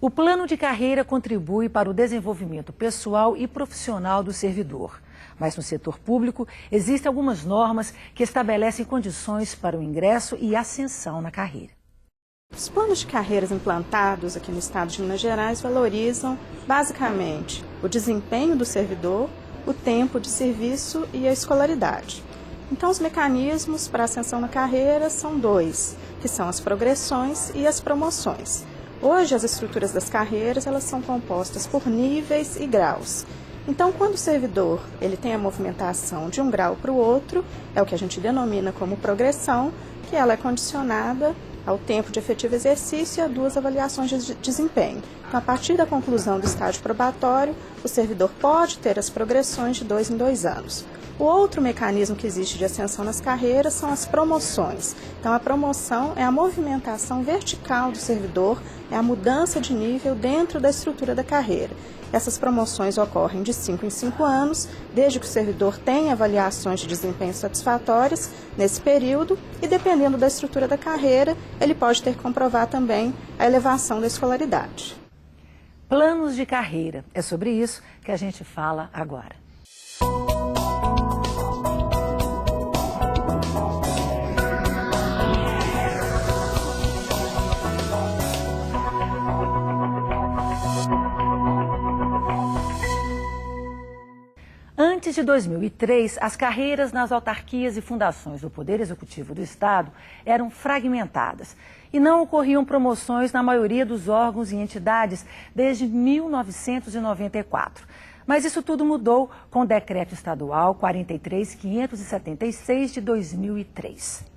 O plano de carreira contribui para o desenvolvimento pessoal e profissional do servidor. Mas no setor público, existem algumas normas que estabelecem condições para o ingresso e ascensão na carreira. Os planos de carreiras implantados aqui no estado de Minas Gerais valorizam, basicamente, o desempenho do servidor, o tempo de serviço e a escolaridade. Então, os mecanismos para ascensão na carreira são dois, que são as progressões e as promoções. Hoje, as estruturas das carreiras elas são compostas por níveis e graus. Então, quando o servidor ele tem a movimentação de um grau para o outro, é o que a gente denomina como progressão, que ela é condicionada ao tempo de efetivo exercício e a duas avaliações de desempenho. Então, a partir da conclusão do estágio probatório, o servidor pode ter as progressões de 2 em 2 anos. O outro mecanismo que existe de ascensão nas carreiras são as promoções. Então, a promoção é a movimentação vertical do servidor, é a mudança de nível dentro da estrutura da carreira. Essas promoções ocorrem de 5 em 5 anos, desde que o servidor tenha avaliações de desempenho satisfatórias nesse período e, dependendo da estrutura da carreira, ele pode ter que comprovar também a elevação da escolaridade. Planos de carreira. É sobre isso que a gente fala agora. Antes de 2003, as carreiras nas autarquias e fundações do Poder Executivo do Estado eram fragmentadas e não ocorriam promoções na maioria dos órgãos e entidades desde 1994. Mas isso tudo mudou com o Decreto Estadual 43.576 de 2003.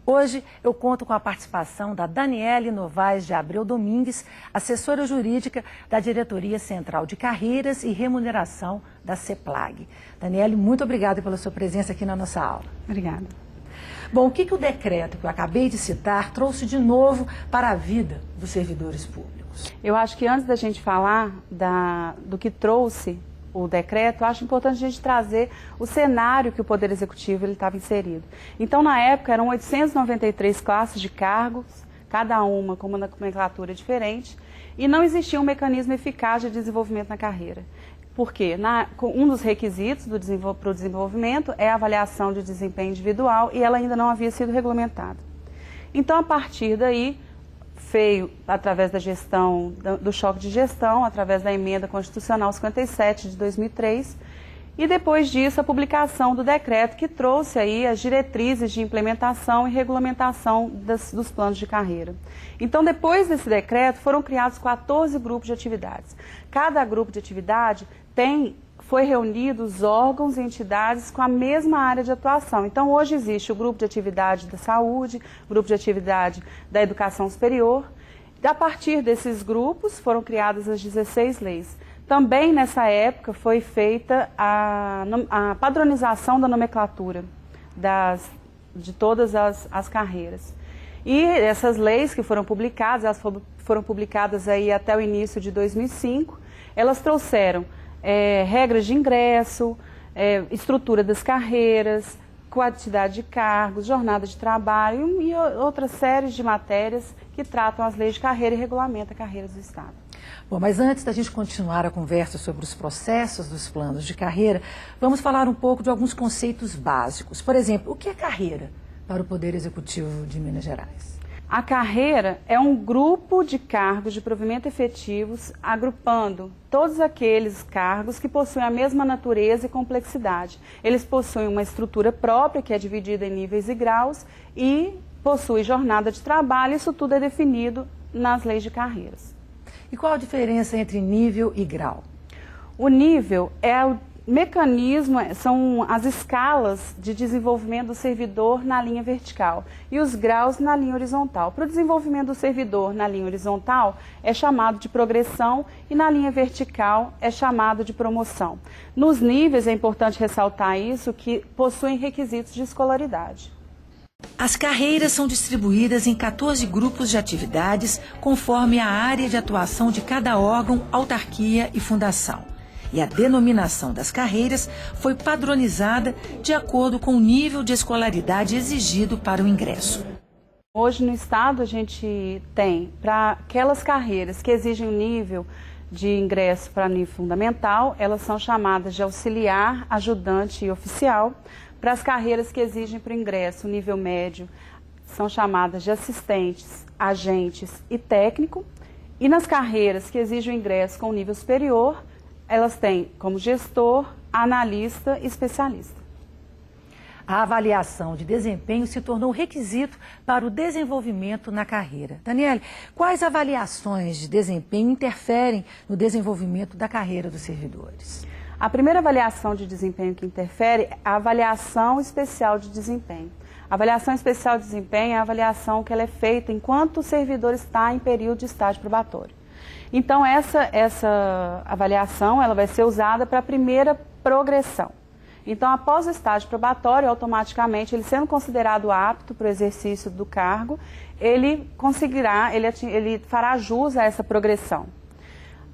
Hoje eu conto com a participação da Daniele Novaes de Abreu Domingues, assessora jurídica da Diretoria Central de Carreiras e Remuneração da CEPLAG. Daniele, muito obrigada pela sua presença aqui na nossa aula. Obrigada. Bom, o que o decreto que eu acabei de citar trouxe de novo para a vida dos servidores públicos? Eu acho que antes da gente falar do que trouxe o decreto, acho importante a gente trazer o cenário que o Poder Executivo estava inserido. Então, na época, eram 893 classes de cargos, cada uma com uma nomenclatura diferente, e não existia um mecanismo eficaz de desenvolvimento na carreira. Porque um dos requisitos para o desenvolvimento é a avaliação de desempenho individual e ela ainda não havia sido regulamentada. Então, a partir daí, veio através da gestão, do choque de gestão, através da emenda constitucional 57 de 2003, e depois disso a publicação do decreto que trouxe aí as diretrizes de implementação e regulamentação dos planos de carreira. Então, depois desse decreto, foram criados 14 grupos de atividades. Cada grupo de atividade foi reunido os órgãos e entidades com a mesma área de atuação. Então, hoje existe o grupo de atividade da saúde, grupo de atividade da educação superior. A partir desses grupos foram criadas as 16 leis. Também nessa época foi feita a padronização da nomenclatura de todas as carreiras. E essas leis que foram publicadas, elas foram publicadas aí até o início de 2005, elas trouxeram regras de ingresso, estrutura das carreiras, quantidade de cargos, jornada de trabalho e outras séries de matérias que tratam as leis de carreira e regulamentam a carreira do Estado. Bom, mas antes da gente continuar a conversa sobre os processos dos planos de carreira, vamos falar um pouco de alguns conceitos básicos. Por exemplo, o que é carreira para o Poder Executivo de Minas Gerais? A carreira é um grupo de cargos de provimento efetivos, agrupando todos aqueles cargos que possuem a mesma natureza e complexidade. Eles possuem uma estrutura própria, que é dividida em níveis e graus, e possuem jornada de trabalho. Isso tudo é definido nas leis de carreiras. E qual a diferença entre nível e grau? O nível é o mecanismo, são as escalas de desenvolvimento do servidor na linha vertical e os graus na linha horizontal. Para o desenvolvimento do servidor na linha horizontal é chamado de progressão e na linha vertical é chamado de promoção. Nos níveis é importante ressaltar isso, que possuem requisitos de escolaridade. As carreiras são distribuídas em 14 grupos de atividades conforme a área de atuação de cada órgão, autarquia e fundação. E a denominação das carreiras foi padronizada de acordo com o nível de escolaridade exigido para o ingresso. Hoje no estado a gente tem, para aquelas carreiras que exigem um nível de ingresso para nível fundamental, elas são chamadas de auxiliar, ajudante e oficial. Para as carreiras que exigem para o ingresso nível médio, são chamadas de assistentes, agentes e técnico. E nas carreiras que exigem o ingresso com nível superior, elas têm como gestor, analista e especialista. A avaliação de desempenho se tornou requisito para o desenvolvimento na carreira. Daniele, quais avaliações de desempenho interferem no desenvolvimento da carreira dos servidores? A primeira avaliação de desempenho que interfere é a avaliação especial de desempenho. A avaliação especial de desempenho é a avaliação que ela é feita enquanto o servidor está em período de estágio probatório. Então, essa avaliação ela vai ser usada para a primeira progressão. Então, após o estágio probatório, automaticamente, ele sendo considerado apto para o exercício do cargo, ele fará jus a essa progressão.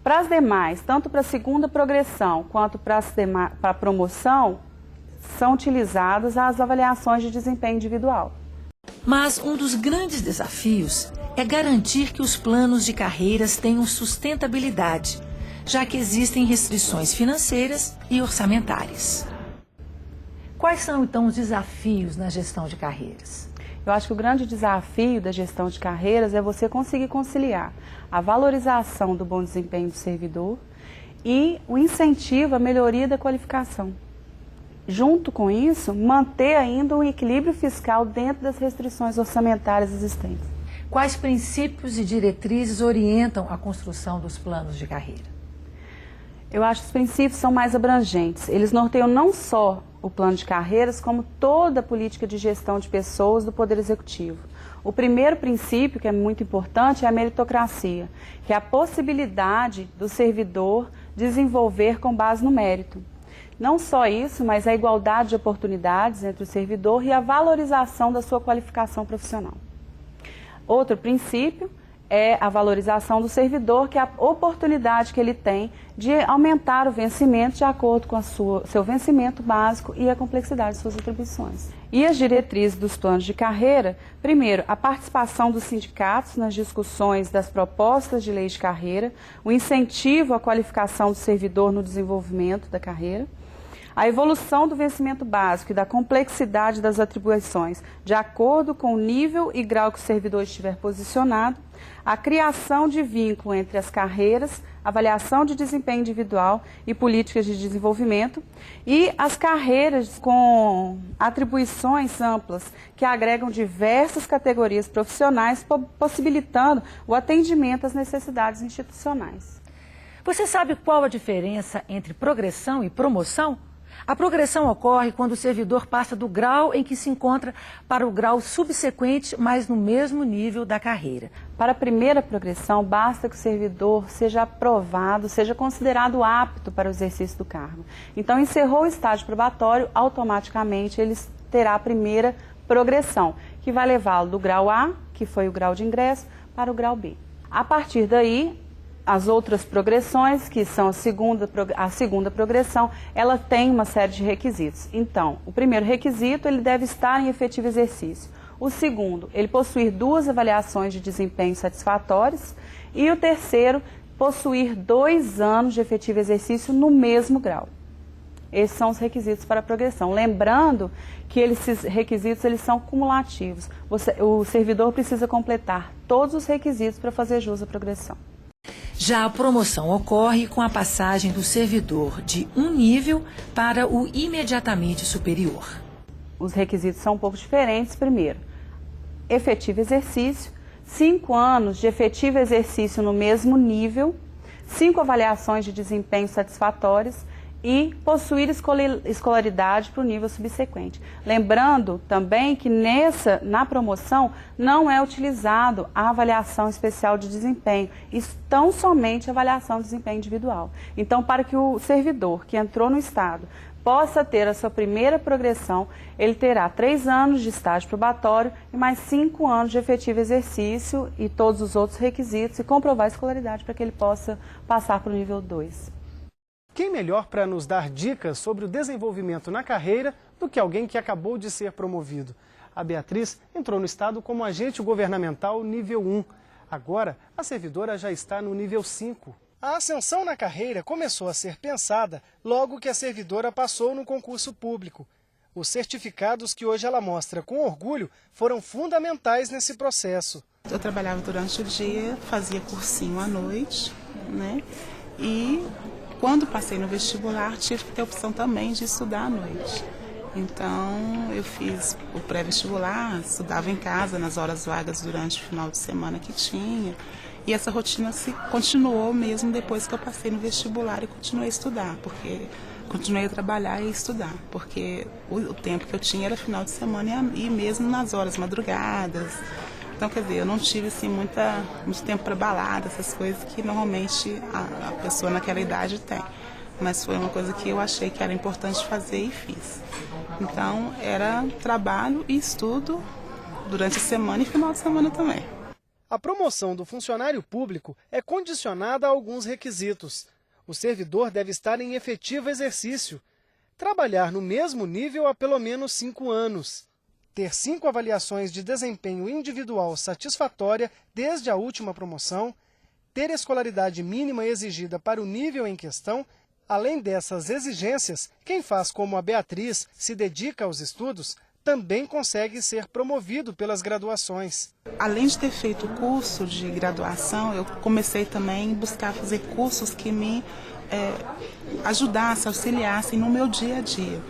Para as demais, tanto para a segunda progressão quanto para a promoção, são utilizadas as avaliações de desempenho individual. Mas um dos grandes desafios é garantir que os planos de carreiras tenham sustentabilidade, já que existem restrições financeiras e orçamentárias. Quais são, então, os desafios na gestão de carreiras? Eu acho que o grande desafio da gestão de carreiras é você conseguir conciliar a valorização do bom desempenho do servidor e o incentivo à melhoria da qualificação. Junto com isso, manter ainda um equilíbrio fiscal dentro das restrições orçamentárias existentes. Quais princípios e diretrizes orientam a construção dos planos de carreira? Eu acho que os princípios são mais abrangentes. Eles norteiam não só o plano de carreiras, como toda a política de gestão de pessoas do Poder Executivo. O primeiro princípio, que é muito importante, é a meritocracia, que é a possibilidade do servidor desenvolver com base no mérito. Não só isso, mas a igualdade de oportunidades entre o servidor e a valorização da sua qualificação profissional. Outro princípio é a valorização do servidor, que é a oportunidade que ele tem de aumentar o vencimento de acordo com seu vencimento básico e a complexidade de suas atribuições. E as diretrizes dos planos de carreira, primeiro, a participação dos sindicatos nas discussões das propostas de lei de carreira, o incentivo à qualificação do servidor no desenvolvimento da carreira, a evolução do vencimento básico e da complexidade das atribuições de acordo com o nível e grau que o servidor estiver posicionado, a criação de vínculo entre as carreiras, avaliação de desempenho individual e políticas de desenvolvimento e as carreiras com atribuições amplas que agregam diversas categorias profissionais, possibilitando o atendimento às necessidades institucionais. Você sabe qual a diferença entre progressão e promoção? A progressão ocorre quando o servidor passa do grau em que se encontra para o grau subsequente, mas no mesmo nível da carreira. Para a primeira progressão, basta que o servidor seja aprovado, seja considerado apto para o exercício do cargo. Então, encerrou o estágio probatório, automaticamente ele terá a primeira progressão, que vai levá-lo do grau A, que foi o grau de ingresso, para o grau B. A partir daí, as outras progressões, que são a segunda progressão, ela tem uma série de requisitos. Então, o primeiro requisito, ele deve estar em efetivo exercício. O segundo, ele possuir 2 avaliações de desempenho satisfatórias. E o terceiro, possuir 2 anos de efetivo exercício no mesmo grau. Esses são os requisitos para a progressão. Lembrando que esses requisitos eles são cumulativos. O servidor precisa completar todos os requisitos para fazer jus à progressão. Já a promoção ocorre com a passagem do servidor de um nível para o imediatamente superior. Os requisitos são um pouco diferentes. Primeiro, efetivo exercício, 5 anos de efetivo exercício no mesmo nível, 5 avaliações de desempenho satisfatórias e possuir escolaridade para o nível subsequente. Lembrando também que na promoção não é utilizado a avaliação especial de desempenho, tão somente a avaliação de desempenho individual. Então, para que o servidor que entrou no Estado possa ter a sua primeira progressão, ele terá 3 anos de estágio probatório e mais 5 anos de efetivo exercício e todos os outros requisitos e comprovar a escolaridade para que ele possa passar para o nível 2. Quem melhor para nos dar dicas sobre o desenvolvimento na carreira do que alguém que acabou de ser promovido? A Beatriz entrou no Estado como agente governamental nível 1. Agora, a servidora já está no nível 5. A ascensão na carreira começou a ser pensada logo que a servidora passou no concurso público. Os certificados que hoje ela mostra com orgulho foram fundamentais nesse processo. Eu trabalhava durante o dia, fazia cursinho à noite, né? E quando passei no vestibular, tive que ter a opção também de estudar à noite. Então, eu fiz o pré-vestibular, estudava em casa, nas horas vagas durante o final de semana que tinha. E essa rotina se continuou mesmo depois que eu passei no vestibular e continuei a estudar, porque continuei a trabalhar e estudar, porque o tempo que eu tinha era final de semana e mesmo nas horas madrugadas. Então, quer dizer, eu não tive assim, muito tempo para balada, essas coisas que normalmente a pessoa naquela idade tem. Mas foi uma coisa que eu achei que era importante fazer e fiz. Então, era trabalho e estudo durante a semana e final de semana também. A promoção do funcionário público é condicionada a alguns requisitos. O servidor deve estar em efetivo exercício, trabalhar no mesmo nível há pelo menos 5 anos, ter 5 avaliações de desempenho individual satisfatória desde a última promoção, ter escolaridade mínima exigida para o nível em questão. Além dessas exigências, quem faz como a Beatriz se dedica aos estudos também consegue ser promovido pelas graduações. Além de ter feito o curso de graduação, eu comecei também a buscar fazer cursos que me ajudassem, auxiliassem no meu dia a dia.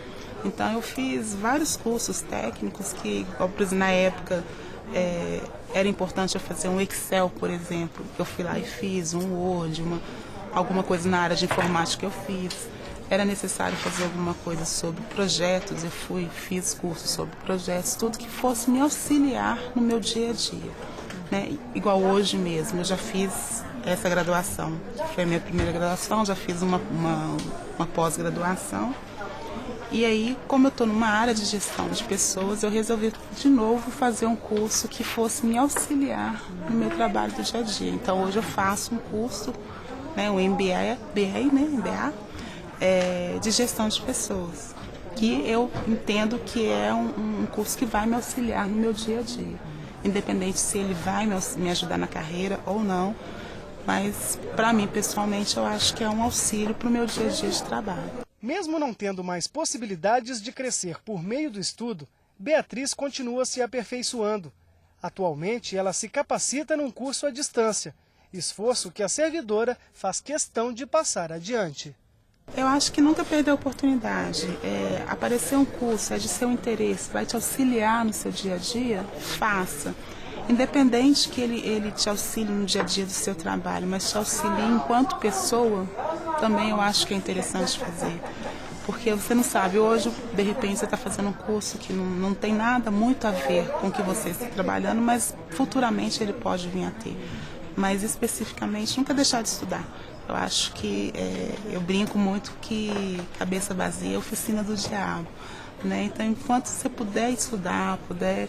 Então eu fiz vários cursos técnicos que, por exemplo, na época era importante eu fazer um Excel, por exemplo. Eu fui lá e fiz um Word, alguma coisa na área de informática que eu fiz. Era necessário fazer alguma coisa sobre projetos, fiz cursos sobre projetos, tudo que fosse me auxiliar no meu dia a dia. Né? Igual hoje mesmo, eu já fiz essa graduação, que foi a minha primeira graduação, já fiz uma pós-graduação. E aí, como eu estou numa área de gestão de pessoas, eu resolvi de novo fazer um curso que fosse me auxiliar no meu trabalho do dia a dia. Então hoje eu faço um curso, né, o MBA, de gestão de pessoas, que eu entendo que é um curso que vai me auxiliar no meu dia a dia, independente se ele vai me ajudar na carreira ou não, mas para mim pessoalmente eu acho que é um auxílio para o meu dia a dia de trabalho. Mesmo não tendo mais possibilidades de crescer por meio do estudo, Beatriz continua se aperfeiçoando. Atualmente ela se capacita num curso à distância, esforço que a servidora faz questão de passar adiante. Eu acho que nunca perder a oportunidade. Aparecer um curso, é de seu interesse, vai te auxiliar no seu dia a dia, faça. Independente que ele te auxilie no dia a dia do seu trabalho, mas te auxilie enquanto pessoa, também eu acho que é interessante fazer. Porque você não sabe, hoje, de repente, você está fazendo um curso que não tem nada muito a ver com o que você está trabalhando, mas futuramente ele pode vir a ter. Mas especificamente, nunca deixar de estudar. Eu acho que eu brinco muito que cabeça vazia é oficina do diabo, né? Então, enquanto você puder estudar, puder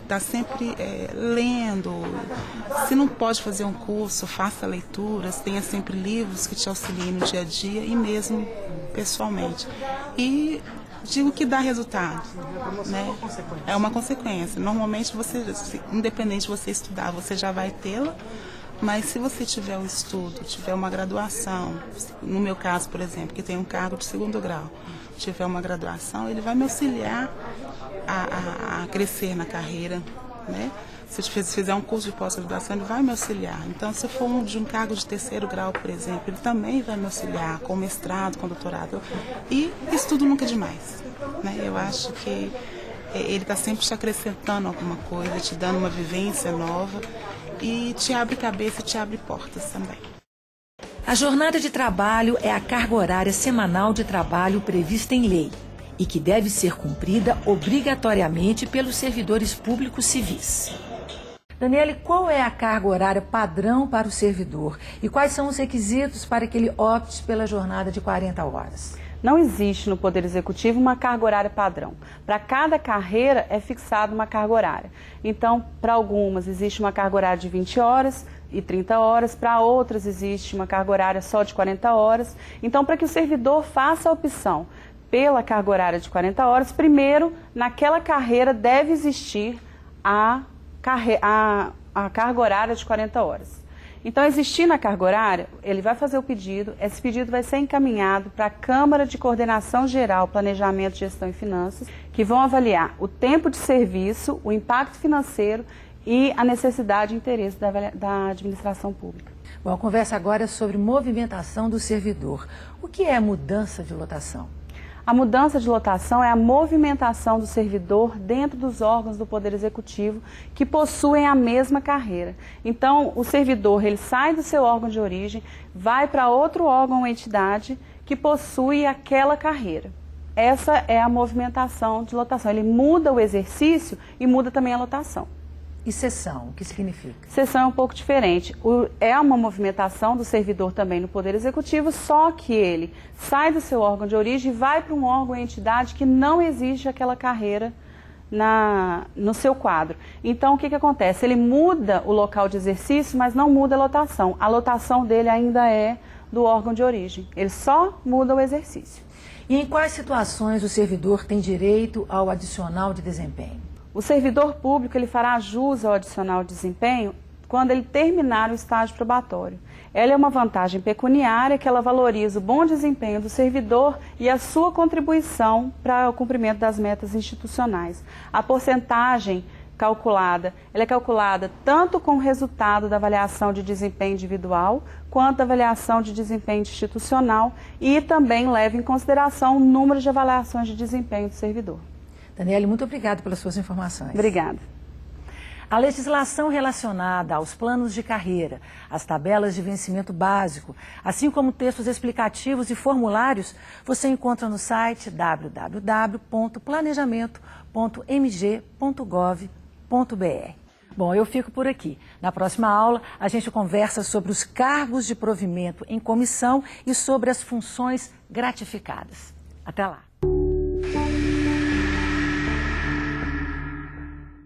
estar sempre lendo, se não pode fazer um curso, faça leituras, tenha sempre livros que te auxiliem no dia a dia e mesmo pessoalmente. E digo que dá resultado, né? É uma consequência. Normalmente, independente de você estudar, você já vai tê-la. Mas se você tiver um estudo, tiver uma graduação, no meu caso, por exemplo, que tem um cargo de 2º grau, tiver uma graduação, ele vai me auxiliar a crescer na carreira, né? Se eu fizer um curso de pós-graduação, ele vai me auxiliar. Então, se eu for de um cargo de 3º grau, por exemplo, ele também vai me auxiliar com mestrado, com doutorado. E estudo nunca é demais, né? Eu acho que ele está sempre te acrescentando alguma coisa, te dando uma vivência nova. E te abre cabeça e te abre portas também. A jornada de trabalho é a carga horária semanal de trabalho prevista em lei e que deve ser cumprida obrigatoriamente pelos servidores públicos civis. Daniele, qual é a carga horária padrão para o servidor e quais são os requisitos para que ele opte pela jornada de 40 horas? Não existe no Poder Executivo uma carga horária padrão. Para cada carreira é fixada uma carga horária. Então, para algumas existe uma carga horária de 20 horas e 30 horas, para outras existe uma carga horária só de 40 horas. Então, para que o servidor faça a opção pela carga horária de 40 horas, primeiro, naquela carreira deve existir a carga horária de 40 horas. Então, existindo a carga horária, ele vai fazer o pedido, esse pedido vai ser encaminhado para a Câmara de Coordenação Geral, Planejamento, Gestão e Finanças, que vão avaliar o tempo de serviço, o impacto financeiro e a necessidade e interesse da administração pública. Bom, a conversa agora é sobre movimentação do servidor. O que é mudança de lotação? A mudança de lotação é a movimentação do servidor dentro dos órgãos do Poder Executivo que possuem a mesma carreira. Então, o servidor ele sai do seu órgão de origem, vai para outro órgão ou entidade que possui aquela carreira. Essa é a movimentação de lotação. Ele muda o exercício e muda também a lotação. E cessão, o que significa? Cessão é um pouco diferente. É uma movimentação do servidor também no Poder Executivo, só que ele sai do seu órgão de origem e vai para um órgão ou entidade que não exige aquela carreira no seu quadro. Então, o que acontece? Ele muda o local de exercício, mas não muda a lotação. A lotação dele ainda é do órgão de origem. Ele só muda o exercício. E em quais situações o servidor tem direito ao adicional de desempenho? O servidor público ele fará jus ao adicional de desempenho quando ele terminar o estágio probatório. Ela é uma vantagem pecuniária que ela valoriza o bom desempenho do servidor e a sua contribuição para o cumprimento das metas institucionais. A porcentagem calculada, ela é calculada tanto com o resultado da avaliação de desempenho individual, quanto da avaliação de desempenho institucional e também leva em consideração o número de avaliações de desempenho do servidor. Daniele, muito obrigada pelas suas informações. Obrigada. A legislação relacionada aos planos de carreira, as tabelas de vencimento básico, assim como textos explicativos e formulários, você encontra no site www.planejamento.mg.gov.br. Bom, eu fico por aqui. Na próxima aula, a gente conversa sobre os cargos de provimento em comissão e sobre as funções gratificadas. Até lá!